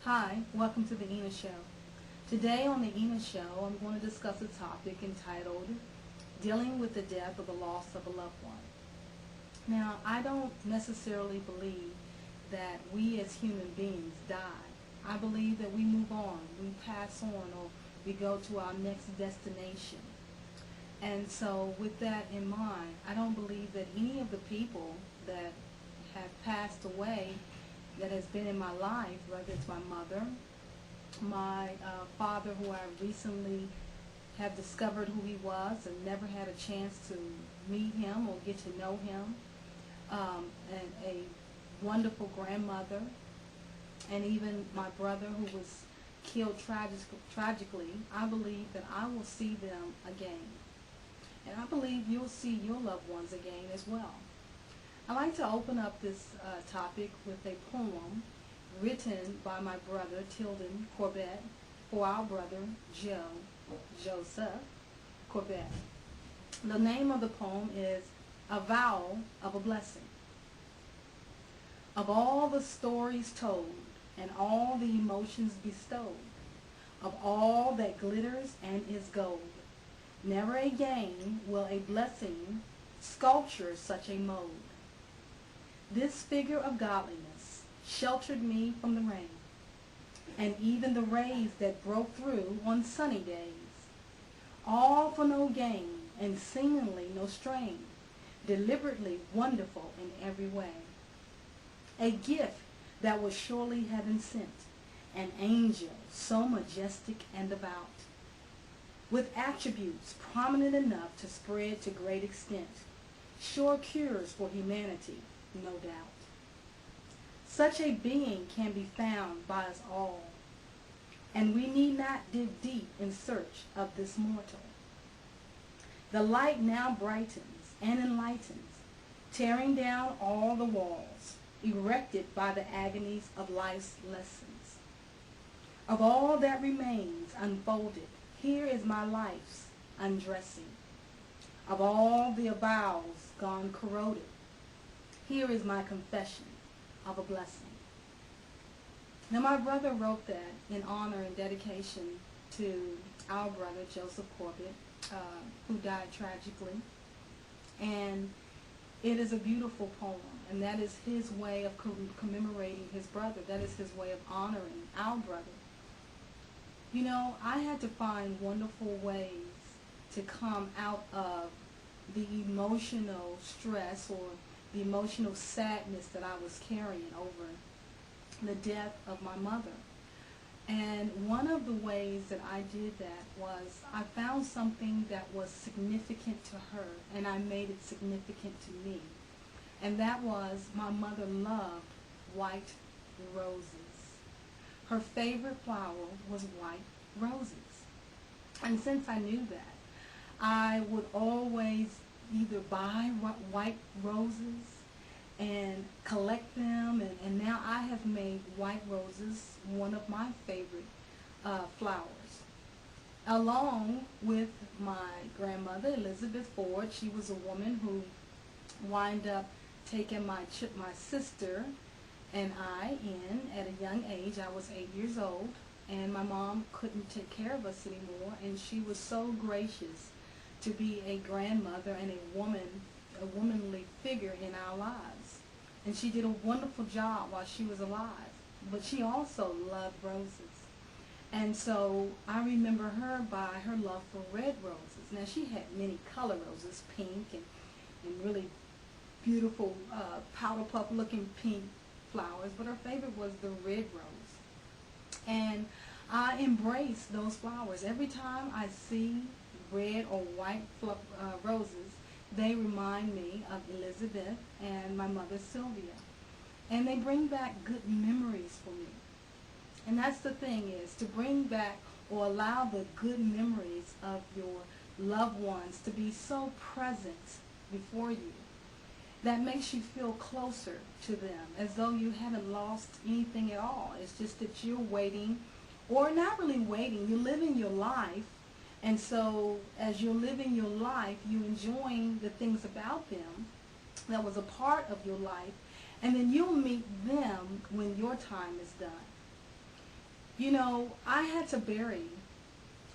Hi, welcome to the Ina Show. Today on the Ina Show, I'm going to discuss a topic entitled Dealing with the Death or the Loss of a Loved One. Now, I don't necessarily believe that we as human beings die. I believe that we move on, we pass on, or we go to our next destination. And so, with that in mind, I don't believe that any of the people that have passed away that has been in my life, whether it's my mother, my father, who I recently have discovered who he was and never had a chance to meet him or get to know him, and a wonderful grandmother, and even my brother who was killed tragically. I believe that I will see them again. And I believe you'll see your loved ones again as well. I like to open up this topic with a poem written by my brother Tilden Corbett for our brother Joseph Corbett. The name of the poem is A Vow of a Blessing. Of all the stories told and all the emotions bestowed, of all that glitters and is gold, never again will a blessing sculpture such a mold. This figure of godliness sheltered me from the rain, and even the rays that broke through on sunny days, all for no gain and seemingly no strain, deliberately wonderful in every way. A gift that was surely heaven sent, an angel so majestic and devout, with attributes prominent enough to spread to great extent, sure cures for humanity, no doubt. Such a being can be found by us all, and we need not dig deep in search of this mortal. The light now brightens and enlightens, tearing down all the walls erected by the agonies of life's lessons. Of all that remains unfolded, here is my life's undressing. Of all the vows gone corroded, here is my confession of a blessing. Now, my brother wrote that in honor and dedication to our brother, Joseph Corbett, who died tragically. And it is a beautiful poem, and that is his way of commemorating his brother. That is his way of honoring our brother. You know, I had to find wonderful ways to come out of the emotional stress or the emotional sadness that I was carrying over the death of my mother. And one of the ways that I did that was I found something that was significant to her, and I made it significant to me. And that was my mother loved white roses. Her favorite flower was white roses. And since I knew that, I would always either buy white roses and collect them, and now I have made white roses one of my favorite flowers. Along with my grandmother, Elizabeth Ford, she was a woman who wind up taking my sister and I in at a young age. I was 8 years old, and my mom couldn't take care of us anymore, and she was so gracious to be a grandmother and a womanly figure in our lives. And she did a wonderful job while she was alive. But she also loved roses. And so I remember her by her love for red roses. Now, she had many color roses, pink and really beautiful powder puff looking pink flowers, but her favorite was the red rose. And I embrace those flowers. Every time I see red or white roses, they remind me of Elizabeth and my mother Sylvia. And they bring back good memories for me. And that's the thing, is to bring back or allow the good memories of your loved ones to be so present before you. That makes you feel closer to them, as though you haven't lost anything at all. It's just that you're waiting, or not really waiting, you're living your life. And so as you're living your life, you're enjoying the things about them that was a part of your life, and then you'll meet them when your time is done. You know, I had to bury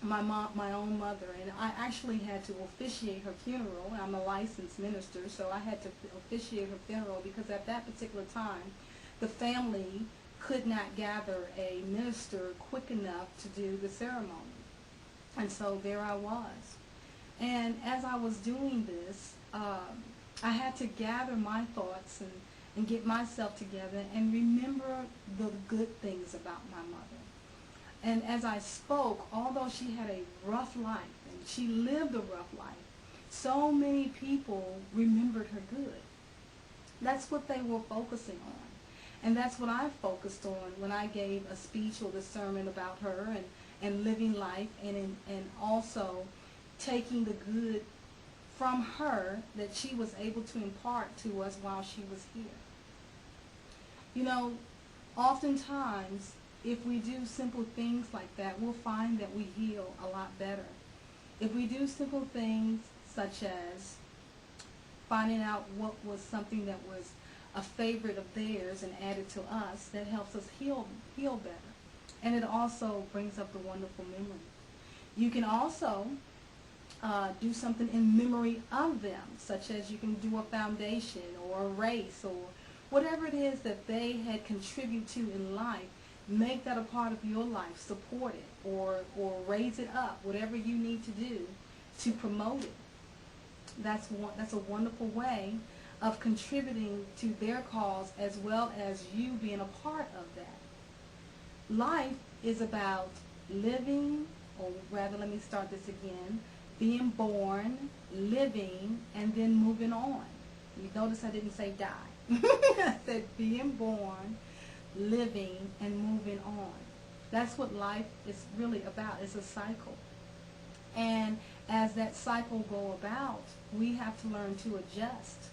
my own mother, and I actually had to officiate her funeral. I'm a licensed minister, so I had to officiate her funeral because at that particular time, the family could not gather a minister quick enough to do the ceremony. And so there I was. And as I was doing this, I had to gather my thoughts and get myself together and remember the good things about my mother. And as I spoke, although she had a rough life, and she lived a rough life, so many people remembered her good. That's what they were focusing on. And that's what I focused on when I gave a speech or the sermon about her and living life and also taking the good from her that she was able to impart to us while she was here. You know, oftentimes, if we do simple things like that, we'll find that we heal a lot better. If we do simple things such as finding out what was something that was a favorite of theirs and added to us, that helps us heal better. And it also brings up the wonderful memory. You can also do something in memory of them, such as you can do a foundation or a race or whatever it is that they had contributed to in life. Make that a part of your life, support it, or raise it up, whatever you need to do to promote it. That's a wonderful way of contributing to their cause as well as you being a part of that. Life is about living, or rather, let me start this again, being born, living, and then moving on. You notice I didn't say die. I said being born, living, and moving on. That's what life is really about. It's a cycle. And as that cycle go about, we have to learn to adjust.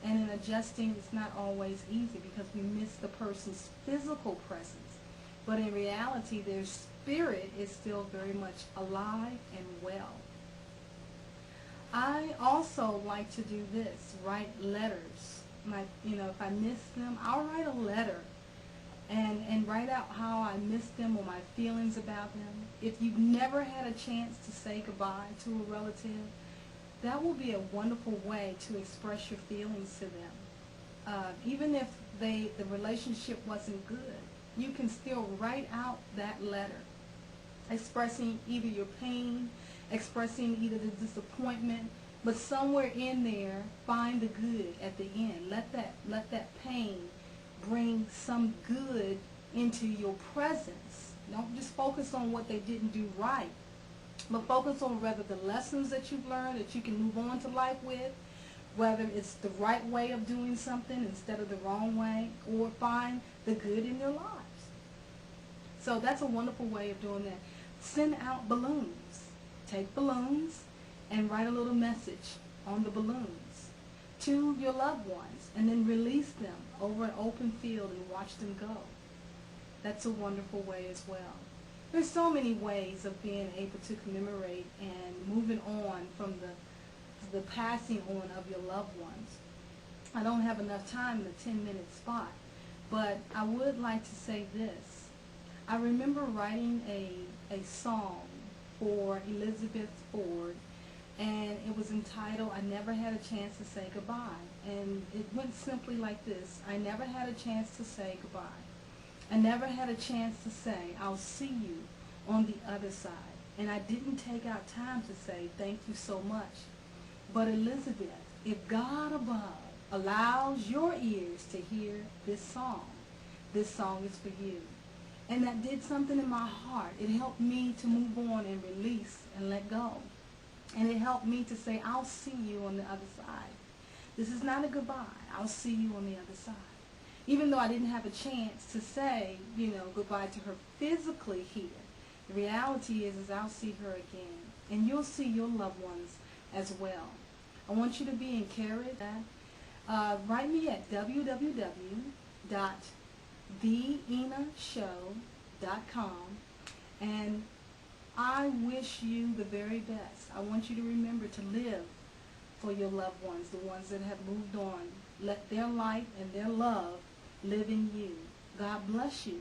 And in adjusting, it's not always easy because we miss the person's physical presence. But in reality, their spirit is still very much alive and well. I also like to do this, write letters. If I miss them, I'll write a letter and write out how I miss them or my feelings about them. If you've never had a chance to say goodbye to a relative, that will be a wonderful way to express your feelings to them. Even if the relationship wasn't good, you can still write out that letter, expressing either your pain, expressing either the disappointment, but somewhere in there, find the good at the end. Let that pain bring some good into your presence. Don't just focus on what they didn't do right, but focus on whether the lessons that you've learned that you can move on to life with, whether it's the right way of doing something instead of the wrong way, or find the good in your lives. So that's a wonderful way of doing that. Send out balloons. Take balloons and write a little message on the balloons to your loved ones, and then release them over an open field and watch them go. That's a wonderful way as well. There's so many ways of being able to commemorate and moving on from the passing on of your loved ones. I don't have enough time in a 10-minute spot, but I would like to say this. I remember writing a song for Elizabeth Ford, and it was entitled, I Never Had a Chance to Say Goodbye. And it went simply like this. I never had a chance to say goodbye. I never had a chance to say, I'll see you on the other side. And I didn't take out time to say, thank you so much. But Elizabeth, if God above allows your ears to hear this song is for you. And that did something in my heart. It helped me to move on and release and let go. And it helped me to say, I'll see you on the other side. This is not a goodbye. I'll see you on the other side. Even though I didn't have a chance to say, goodbye to her physically here, the reality is I'll see her again. And you'll see your loved ones as well. I want you to be encouraged. Write me at www.theenashow.com, and I wish you the very best. I want you to remember to live for your loved ones, the ones that have moved on. Let their light and their love live in you. God bless you.